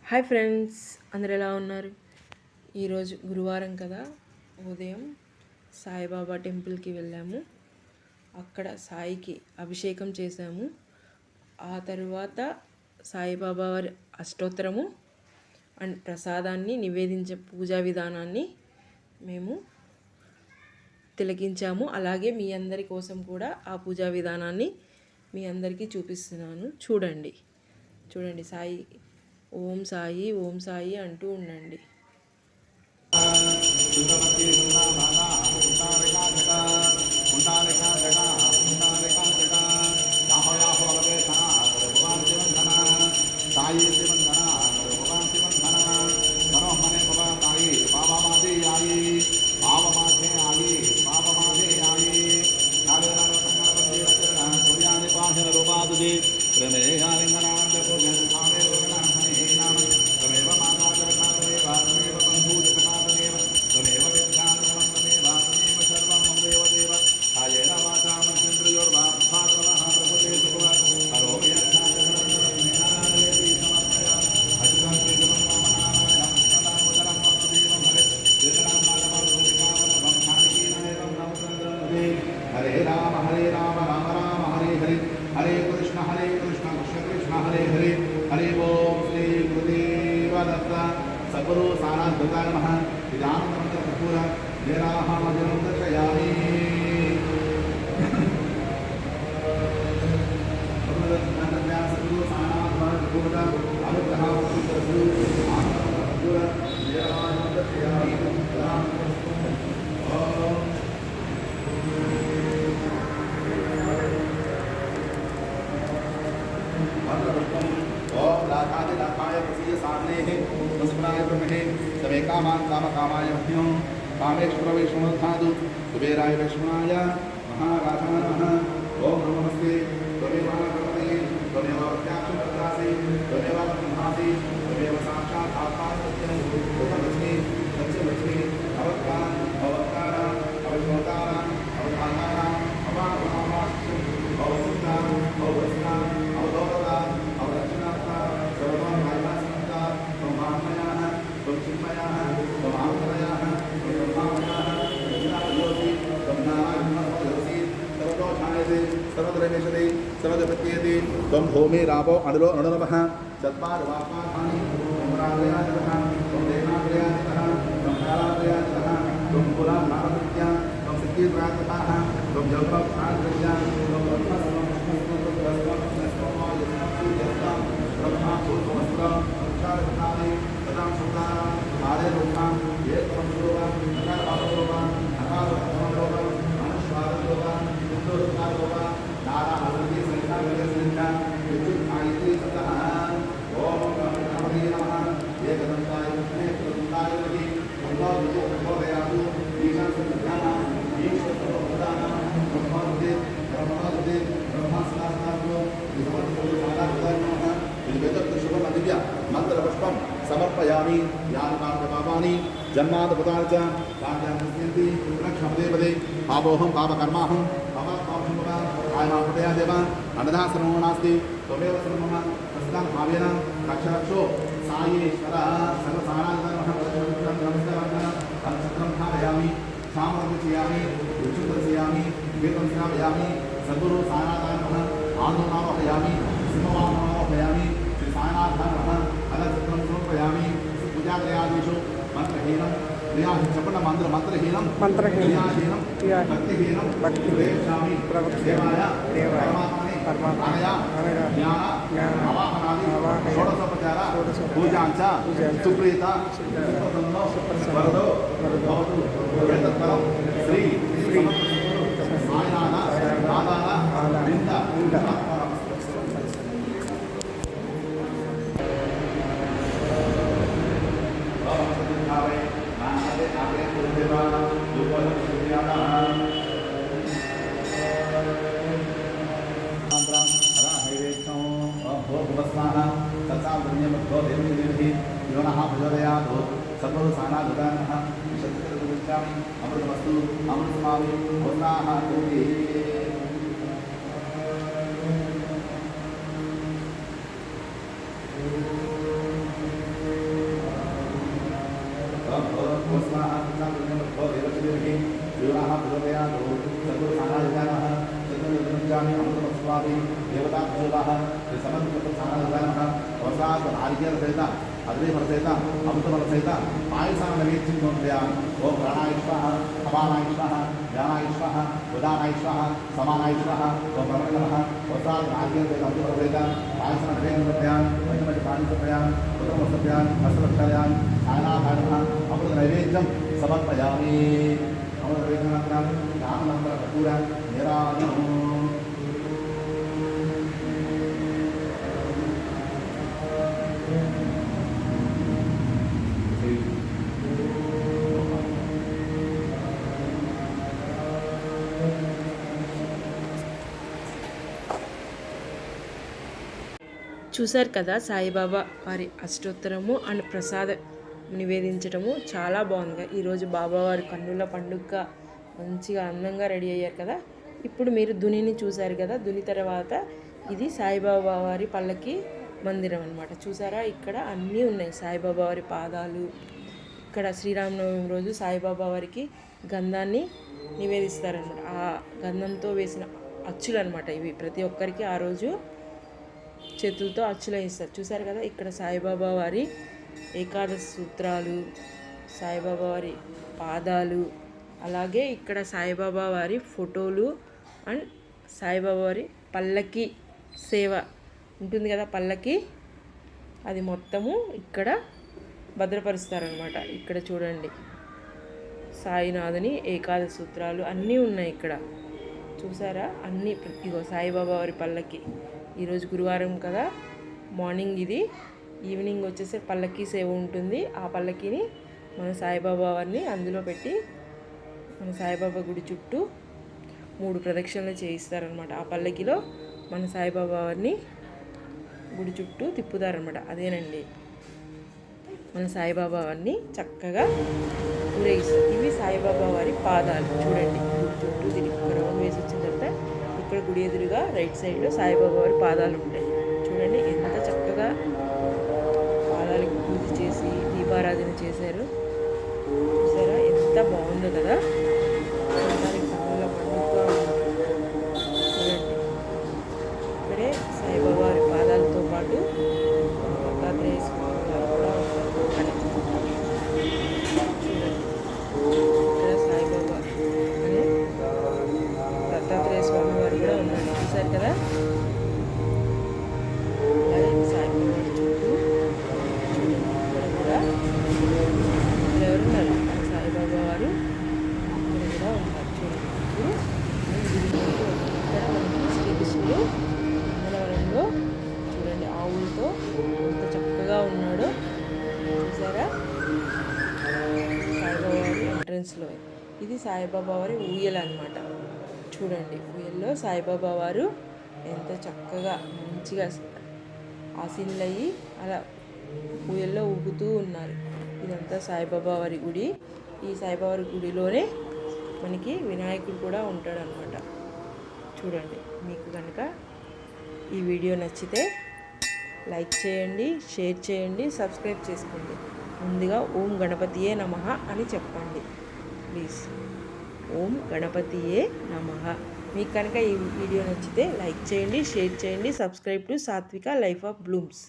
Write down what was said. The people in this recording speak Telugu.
హాయ్ ఫ్రెండ్స్, అందరు ఎలా ఉన్నారు? ఈరోజు గురువారం కదా, ఉదయం సాయిబాబా టెంపుల్కి వెళ్ళాము. అక్కడ సాయికి అభిషేకం చేశాము. ఆ తరువాత సాయిబాబా వారి అష్టోత్తరము అండ్ ప్రసాదాన్ని నివేదించే పూజా విధానాన్ని మేము తిలకించాము. అలాగే మీ అందరి కోసం కూడా ఆ పూజా విధానాన్ని మీ అందరికీ చూపిస్తున్నాను. చూడండి సాయి ఓం సాయి ఓం సాయి అంటూ ఉండండి. हरे राम राम राम हरे हरे हरे कृष्ण कृष्ण कृष्ण हरे हरे हरे ओम श्री गुरुदेव दत्त सद्गुरु साराद्वता नमः विदानंद कर्पूर निराहाम दर्शयामि सद्गुरु साराद्वता कर्पूर अनुग्रह कर्पूर निराहाम दर्शयामि कामाय मह्यं कामेश्वर वैष्णवधातु कुबेराय वैष्णवाय महाराजाय नमः ओम नमस्ते त्वमेव भगवते त्वमेव प्रत्याक्षं तत्रासि त्वमेव ब्रह्मासि त्वमेव साक्षात् आत्मा सत्यं भूतमस्मि सत्यमस्मि अवतारम् अवतारम् अवतारम् अवतारम् अवामहामास्यम् अवसुताम् अवस्नाम् अवदोरताम् अवरचनाता सर्वं मायासंता ब्रह्मामयाः ब्रह्मचिन्मयाः ब्रह्मावतरयाः ब्रह्मामयाः ज्योति ब्रह्मामयोसि सर्वदोषायते सर्वद्रवेशते सर्वदप्रत्येते त्वं भूमि रापो अणुलो अणुनवः चत्वारवापानि ब्रह्मराजयाजतः त्वं देवाजयाजतः त्वं कालाजयाजतः त्वं पुराणामृत्या त्वं सिद्धिद्वाजतः त्वं जगत्प्राणप्रज्ञा त्वं ब्रह्मस्वं ब्रह्मा भूतमस्त्रं संसारकाले तदां सुतारां आदे लोकां ये त्वं नकारलोकां नकारलोकां अनुस्वारलोकां युद्धलोकां नाराहरति संख्या विद्युत् आयति सतः ओम गणपति नमः एकदन्ताय एकदन्ताय नमः अल्लाह विजयदयातु ईशान संध्याना ईश्वरप्रदाना ब्रह्मदेव ब्रह्मदेव ब्रह्मस्नानातो विसर्जनसादानमः विवेदशुभम दिव्य मंत्र पुष्पम समर्पयामि यानकार्यपापानि जन्मादपुतानि च कार्यान्यन्ति रक्षमदेवदे पापोऽहं पापकर्माहं पापपापं आयमापदया देव अन्नदा सर्वो नास्ति त्वमेव सर्वं मम तस्मां भावेन रक्षरक्षो सायेश्वरः सर्वसाराधनः नमस्कारः तत्सत्रं भावयामि सामर्पयामि विशुद्धयामि वेदं श्रावयामि सद्गुरु साराधनः आनन्दमावहयामि सिंहवाहनमावहयामि श्री सायनाथनः अलचित्रं समर्पयामि पूजाक्रयादिषु मंत्रहीनं क्रियाहीनं मंत्रहीनं क्रियाहीनं भक्तिहीनं भक्तिहीनं देवाय परमात्मने ज्ञान अवाहनादि षोडशोपचार पूजाञ्च सुप्रीता वरदो भवतु एतत्परं श्री सायनाथ दादाः वृन्द सद्गुरु सानाधुदानः शतकर्मविद्यामि अमृतमस्तु अमृतमावि भवताः कोटि समर्पयामि अमृतमस्वामि देवताभ्योगाः समन्वितप्रधानः वसात् नारिकेलसहित अग्निफलसहित अमृतफलसहित पायसान् नैवेद्यं समर्पयामि ओम प्राणाय स्वाहा समानाय स्वाहा ज्ञानाय स्वाहा उदानाय स्वाहा समानाय स्वाहा ओम ब्रह्मणे नमः वसात् नारिकेलसहित अमृतफलसहित पायसान् नैवेद्यं समर्पयामि पंचमति पानि समर्पयामि पुत्रं समर्पयामि हस्तरक्षायामि सायनाथाय नमः अमृत नैवेद्यं समर्पयामि अमृत नैवेद्यानन्तरं रामनन्दकर्पूर निराजनम् చూశారు కదా సాయిబాబా వారి అష్టోత్తరము అండ్ ప్రసాదం నివేదించడము చాలా బాగుంది. ఈరోజు బాబావారి కన్నుల పండుగ మంచిగా అందంగా రెడీ అయ్యారు కదా. ఇప్పుడు మీరు దునిని చూశారు కదా. దుని తర్వాత ఇది సాయిబాబా వారి పల్లకి మందిరం అన్నమాట. చూసారా ఇక్కడ అన్నీ ఉన్నాయి. సాయిబాబా వారి పాదాలు, ఇక్కడ శ్రీరామనవమి రోజు సాయిబాబా వారికి గంధాన్ని నివేదిస్తారనమాట. ఆ గంధంతో వేసిన అచ్చులు అనమాట ఇవి. ప్రతి ఒక్కరికి ఆ రోజు చేతులతో అచ్చులు వేస్తారు. చూసారు కదా ఇక్కడ సాయిబాబా వారి ఏకాదశి సూత్రాలు, సాయిబాబా వారి పాదాలు, అలాగే ఇక్కడ సాయిబాబా వారి ఫోటోలు అండ్ సాయిబాబా వారి పల్లకి సేవ ఉంటుంది కదా, పల్లకి అది మొత్తము ఇక్కడ భద్రపరుస్తారనమాట. ఇక్కడ చూడండి సాయినాథుని ఏకాదశి సూత్రాలు అన్నీ ఉన్నాయి ఇక్కడ. చూసారా అన్నీ. ఇగో సాయిబాబా వారి పల్లకి. ఈరోజు గురువారం కదా, మార్నింగ్ ఇది, ఈవినింగ్ వచ్చేసి పల్లకి సేవ ఉంటుంది. ఆ పల్లకిని మన సాయిబాబా వారిని అందులో పెట్టి మన సాయిబాబా గుడి చుట్టూ 3 ప్రదక్షిణలు చేయిస్తారనమాట. ఆ పల్లకిలో మన సాయిబాబా వారిని గుడి చుట్టూ తిప్పుతారనమాట. అదేనండి మన సాయిబాబా వారిని చక్కగా ఊరేగిస్తారు. ఇవి సాయిబాబా వారి పాదాలు. చూడండి గుడి చుట్టూ తిరిగి రౌండ్ వేసి వచ్చిన తర్వాత ఇక్కడ గుడి ఎదురుగా రైట్ సైడ్లో సాయిబాబా వారి పాదాలు ఉంటాయి. చూడండి ఎంత చక్కగా పాదాలకి పూజ చేసి దీపారాధన చేశారు. చూసారా ఎంత బాగుందో కదా. పాదాలకి కన్నుల పండుగగా ఉంది. చూడండి ఇక్కడే సాయిబాబా వారి పాదాలతో పాటు దత్తాత్రేయ స్వామి వారు కూడా ఉంటారు. చూడండి ఇక్కడ సాయిబాబా అనే దత్తాత్రేయ స్వామి వారు కూడా ఉన్నారు. చూసారు కదా. అలాగే సాయిబాబా వారి చుట్టూ చూడండి ఇక్కడ కూడా ఎవరున్నారు మన సాయిబాబా వారు ఇక్కడ కూడా ఉన్నారు. చూడండి ఇప్పుడు ఇక్కడ మనకి శ్రీకృష్ణుడు మంగళవరంలో చూడండి ఆవులతో ఎంత చక్కగా ఉన్నాడో. చూసారా సాయిబాబా వారి ఎంట్రన్స్లో ఇది సాయిబాబా వారి ఊయల అన్నమాట. చూడండి ఊయల్లో సాయిబాబా వారు ఎంత చక్కగా మంచిగా ఆసీనులయ్యి అలా ఊయల్లో ఊగుతూ ఉన్నారు. ఇదంతా సాయిబాబా వారి గుడి. ఈ సాయిబాబా వారి గుడిలోనే మనకి వినాయకుడు కూడా ఉంటాడనమాట. చూడండి మీకు కనుక ఈ వీడియో నచ్చితే లైక్ చేయండి, షేర్ చేయండి, సబ్స్క్రైబ్ చేసుకోండి. ముందుగా ఓం గణపతియే నమః అని చెప్పండి ప్లీజ్. ఓం గణపతియే నమః. మీకు కనుక ఈ వీడియో నచ్చితే లైక్ చేయండి, షేర్ చేయండి, సబ్స్క్రైబ్ టు సాత్విక లైఫ్ ఆఫ్ బ్లూమ్స్.